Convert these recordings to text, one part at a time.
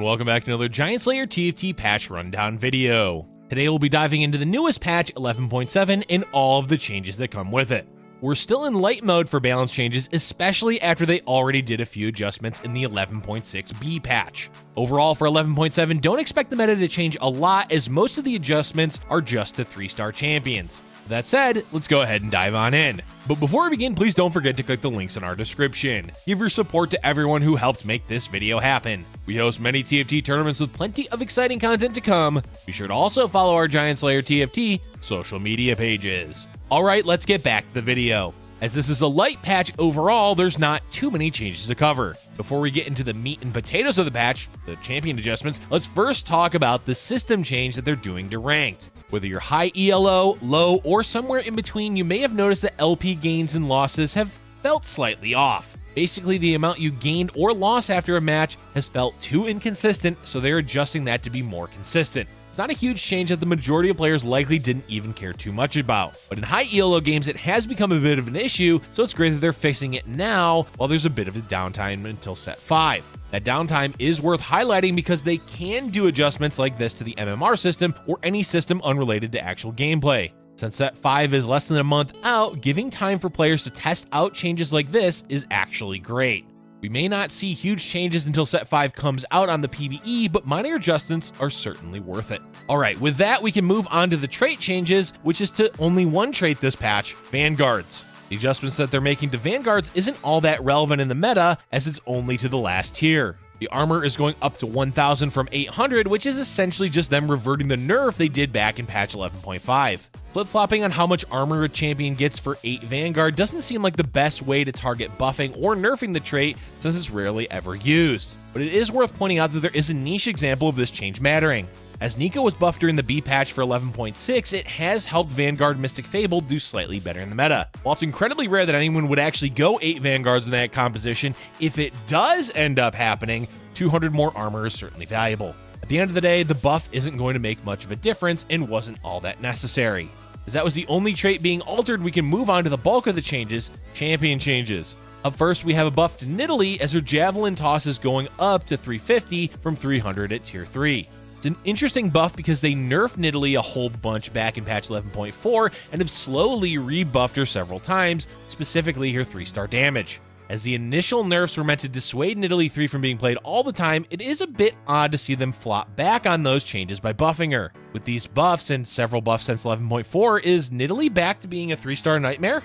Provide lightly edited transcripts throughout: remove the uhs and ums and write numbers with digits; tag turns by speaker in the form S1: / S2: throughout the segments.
S1: welcome back to another Giant Slayer TFT patch rundown video. Today we'll be diving into the newest patch 11.7 and all of the changes that come with it. We're still in light mode for balance changes, especially after they already did a few adjustments in the 11.6b patch. Overall for 11.7, don't expect the meta to change a lot, as most of the adjustments are just to 3-star champions. That said, let's go ahead and dive on in. But before we begin, please don't forget to click the links in our description. Give your support to everyone who helped make this video happen. We host many TFT tournaments with plenty of exciting content to come. Be sure to also follow our Giant Slayer TFT social media pages. Alright, let's get back to the video. As this is a light patch overall, there's not too many changes to cover. Before we get into the meat and potatoes of the patch, the champion adjustments, let's first talk about the system change that they're doing to ranked. Whether you're high ELO, low, or somewhere in between, you may have noticed that LP gains and losses have felt slightly off. Basically, the amount you gained or lost after a match has felt too inconsistent, so they're adjusting that to be more consistent. It's not a huge change that the majority of players likely didn't even care too much about, but in high ELO games it has become a bit of an issue, so it's great that they're fixing it now while there's a bit of a downtime until set 5. That downtime is worth highlighting because they can do adjustments like this to the MMR system or any system unrelated to actual gameplay. Since set 5 is less than a month out, giving time for players to test out changes like this is actually great. We may not see huge changes until set 5 comes out on the PvE, but minor adjustments are certainly worth it. Alright, with that we can move on to the trait changes, which is to only one trait this patch, Vanguards. The adjustments that they're making to Vanguards isn't all that relevant in the meta, as it's only to the last tier. The armor is going up to 1000 from 800, which is essentially just them reverting the nerf they did back in patch 11.5. Flip-flopping on how much armor a champion gets for 8 Vanguard doesn't seem like the best way to target buffing or nerfing the trait, since it's rarely ever used. But it is worth pointing out that there is a niche example of this change mattering. As Nico was buffed during the B patch for 11.6, it has helped Vanguard Mystic Fable do slightly better in the meta. While it's incredibly rare that anyone would actually go 8 Vanguards in that composition, if it does end up happening, 200 more armor is certainly valuable. At the end of the day, the buff isn't going to make much of a difference and wasn't all that necessary. As that was the only trait being altered, we can move on to the bulk of the changes, champion changes. Up first, we have a buff to Nidalee as her javelin toss is going up to 350 from 300 at tier 3. It's an interesting buff because they nerfed Nidalee a whole bunch back in patch 11.4 and have slowly rebuffed her several times, specifically her 3-star damage. As the initial nerfs were meant to dissuade Nidalee 3 from being played all the time, it is a bit odd to see them flop back on those changes by buffing her. With these buffs and several buffs since 11.4, is Nidalee back to being a 3-star nightmare?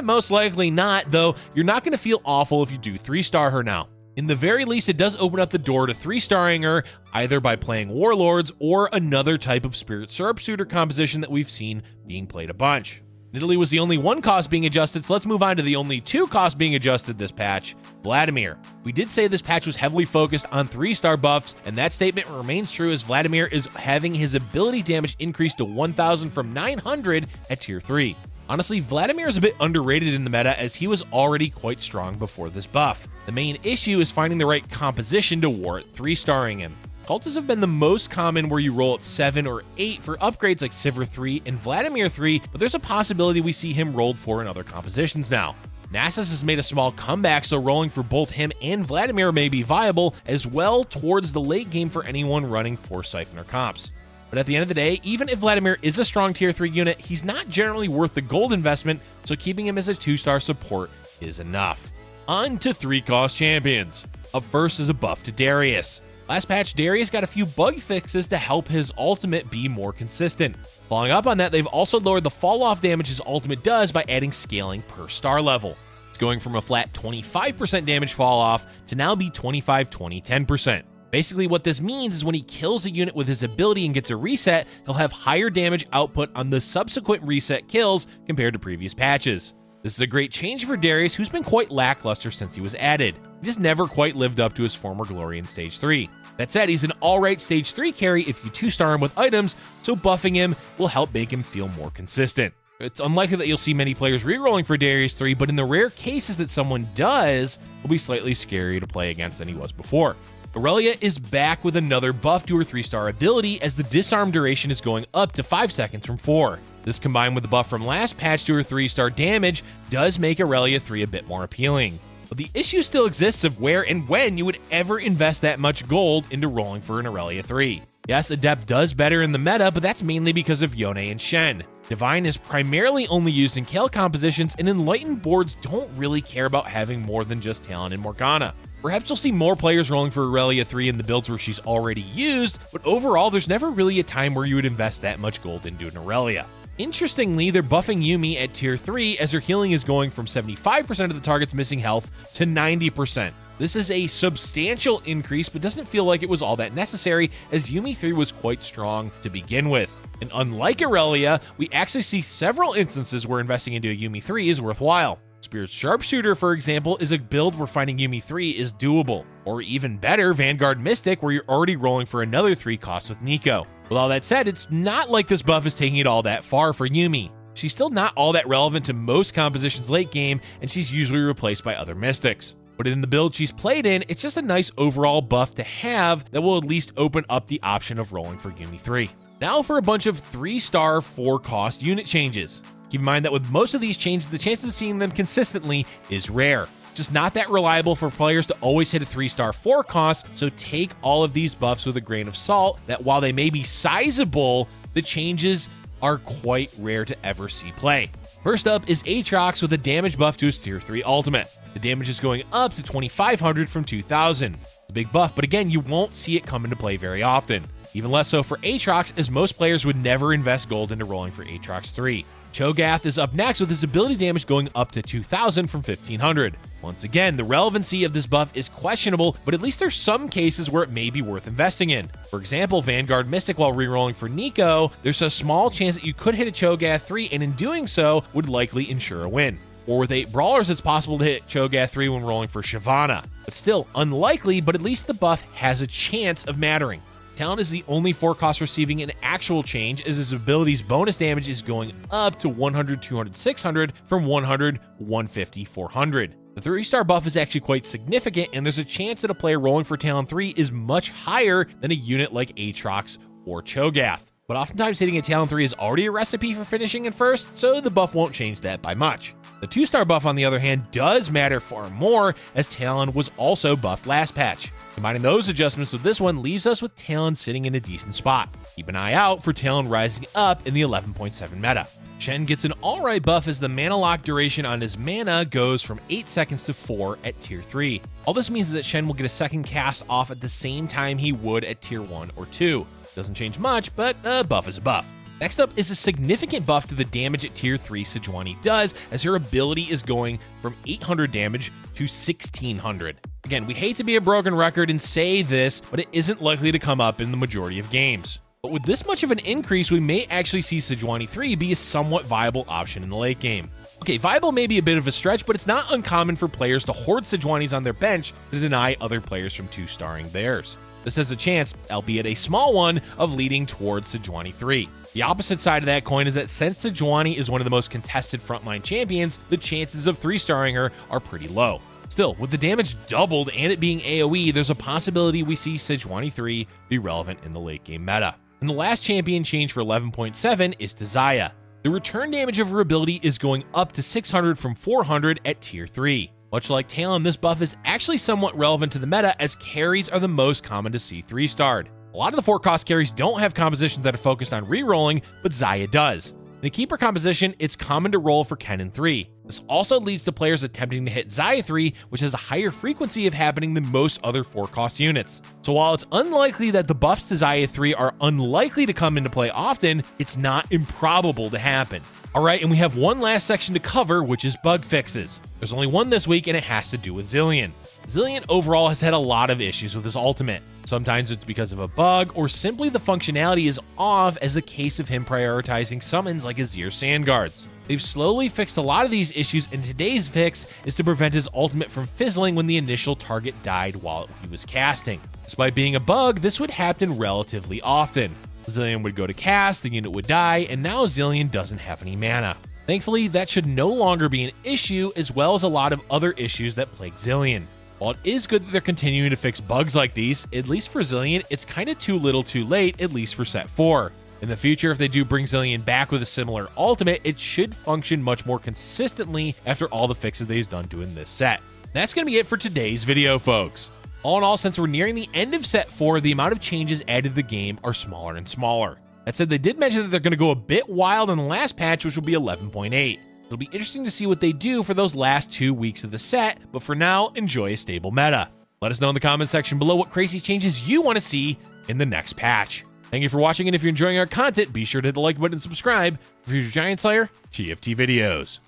S1: Most likely not, though you're not going to feel awful if you do 3-star her now. In the very least, it does open up the door to 3-starring her, either by playing Warlords or another type of Spirit Sharpshooter composition that we've seen being played a bunch. Nidalee was the only one cost being adjusted, so let's move on to the only 2 costs being adjusted this patch, Vladimir. We did say this patch was heavily focused on 3-star buffs, and that statement remains true as Vladimir is having his ability damage increased to 1000 from 900 at tier 3. Honestly, Vladimir is a bit underrated in the meta as he was already quite strong before this buff. The main issue is finding the right composition to warrant 3-starring him. Cultists have been the most common where you roll at 7 or 8 for upgrades like Sivir 3 and Vladimir 3, but there's a possibility we see him rolled for in other compositions now. Nasus has made a small comeback, so rolling for both him and Vladimir may be viable as well towards the late game for anyone running 4 Siphoner comps. But at the end of the day, even if Vladimir is a strong tier 3 unit, he's not generally worth the gold investment, so keeping him as a 2-star support is enough. On to 3-cost champions. Up first is a buff to Darius. Last patch, Darius got a few bug fixes to help his ultimate be more consistent. Following up on that, they've also lowered the fall-off damage his ultimate does by adding scaling per star level. It's going from a flat 25% damage fall-off to now be 25-20-10%. Basically, what this means is when he kills a unit with his ability and gets a reset, he'll have higher damage output on the subsequent reset kills compared to previous patches. This is a great change for Darius, who's been quite lackluster since he was added. He just never quite lived up to his former glory in Stage 3. That said, he's an alright Stage 3 carry if you 2-star him with items, so buffing him will help make him feel more consistent. It's unlikely that you'll see many players rerolling for Darius 3, but in the rare cases that someone does, he'll be slightly scarier to play against than he was before. Aurelia is back with another buff to her 3-star ability as the disarm duration is going up to 5 seconds from 4. This combined with the buff from last patch to her 3-star damage does make Aurelia 3 a bit more appealing. But the issue still exists of where and when you would ever invest that much gold into rolling for an Aurelia 3. Yes, Adept does better in the meta, but that's mainly because of Yone and Shen. Divine is primarily only used in Kale compositions, and Enlightened boards don't really care about having more than just Talon and Morgana. Perhaps you'll see more players rolling for Aurelia 3 in the builds where she's already used, but overall there's never really a time where you would invest that much gold into an Aurelia. Interestingly, they're buffing Yuumi at tier 3 as her healing is going from 75% of the target's missing health to 90%. This is a substantial increase, but doesn't feel like it was all that necessary, as Yuumi 3 was quite strong to begin with. And unlike Aurelia, we actually see several instances where investing into a Yuumi 3 is worthwhile. Spirit Sharpshooter, for example, is a build where finding Yuumi 3 is doable. Or even better, Vanguard Mystic, where you're already rolling for another 3 cost with Nico. With all that said, it's not like this buff is taking it all that far for Yuumi. She's still not all that relevant to most compositions late game, and she's usually replaced by other Mystics. But in the build she's played in, it's just a nice overall buff to have that will at least open up the option of rolling for Yuumi 3. Now for a bunch of 3-star 4-cost unit changes. Keep in mind that with most of these changes, the chances of seeing them consistently is rare. Just not that reliable for players to always hit a 3-star 4 cost, so take all of these buffs with a grain of salt, that while they may be sizable, the changes are quite rare to ever see play. First up is Aatrox with a damage buff to his tier 3 ultimate. The damage is going up to 2500 from 2000. It's a big buff, but again, you won't see it come into play very often. Even less so for Aatrox, as most players would never invest gold into rolling for Aatrox 3. Cho'Gath is up next with his ability damage going up to 2000 from 1500. Once again, the relevancy of this buff is questionable, but at least there's some cases where it may be worth investing in. For example, Vanguard Mystic while rerolling for Nico, there's a small chance that you could hit a Cho'Gath 3 and in doing so would likely ensure a win. Or with 8 Brawlers, it's possible to hit Cho'Gath 3 when rolling for Shyvana. It's still unlikely, but at least the buff has a chance of mattering. Talon is the only 4-cost receiving an actual change, as his ability's bonus damage is going up to 100, 200, 600 from 100, 150, 400. The 3-star buff is actually quite significant, and there's a chance that a player rolling for Talon 3 is much higher than a unit like Aatrox or Cho'Gath. But oftentimes hitting a Talon 3 is already a recipe for finishing in first, so the buff won't change that by much. The 2-star buff, on the other hand, does matter far more, as Talon was also buffed last patch. Combining those adjustments with this one leaves us with Talon sitting in a decent spot. Keep an eye out for Talon rising up in the 11.7 meta. Shen gets an alright buff as the mana lock duration on his mana goes from 8 seconds to 4 at tier 3. All this means is that Shen will get a second cast off at the same time he would at tier 1 or 2. Doesn't change much, but a buff is a buff. Next up is a significant buff to the damage at tier 3 Sejuani does, as her ability is going from 800 damage to 1600. Again, we hate to be a broken record and say this, but it isn't likely to come up in the majority of games. But with this much of an increase, we may actually see Sejuani 3 be a somewhat viable option in the late game. Okay, viable may be a bit of a stretch, but it's not uncommon for players to hoard Sejuanis on their bench to deny other players from 2-starring theirs. This has a chance, albeit a small one, of leading towards Sejuani 3. The opposite side of that coin is that since Sejuani is one of the most contested frontline champions, the chances of 3-starring her are pretty low. Still, with the damage doubled and it being AoE, there's a possibility we see Sejuani 3 be relevant in the late game meta. And the last champion change for 11.7 is to Xayah. The return damage of her ability is going up to 600 from 400 at tier 3. Much like Talon, this buff is actually somewhat relevant to the meta, as carries are the most common to see 3-starred. A lot of the 4-cost carries don't have compositions that are focused on rerolling, but Xayah does. In a keeper composition, it's common to roll for Kennen 3. This also leads to players attempting to hit Xayah 3, which has a higher frequency of happening than most other 4-cost units. So while it's unlikely that the buffs to Xayah 3 are unlikely to come into play often, it's not improbable to happen. Alright, and we have one last section to cover, which is bug fixes. There's only one this week, and it has to do with Zilean. Zilean overall has had a lot of issues with his ultimate. Sometimes it's because of a bug, or simply the functionality is off, as the case of him prioritizing summons like Azir Sandguards. They've slowly fixed a lot of these issues, and today's fix is to prevent his ultimate from fizzling when the initial target died while he was casting. Despite being a bug, this would happen relatively often. Zilean would go to cast, the unit would die, and now Zilean doesn't have any mana. Thankfully, that should no longer be an issue, as well as a lot of other issues that plague Zilean. While it is good that they're continuing to fix bugs like these, at least for Zilean, it's kinda too little too late, at least for set 4. In the future, if they do bring Zilean back with a similar ultimate, it should function much more consistently after all the fixes they've done to in this set. That's going to be it for today's video, folks. All in all, since we're nearing the end of set 4, the amount of changes added to the game are smaller and smaller. That said, they did mention that they're going to go a bit wild in the last patch, which will be 11.8. It'll be interesting to see what they do for those last 2 weeks of the set, but for now, enjoy a stable meta. Let us know in the comment section below what crazy changes you want to see in the next patch. Thank you for watching, and if you're enjoying our content, be sure to hit the like button and subscribe for future Giant Slayer TFT videos.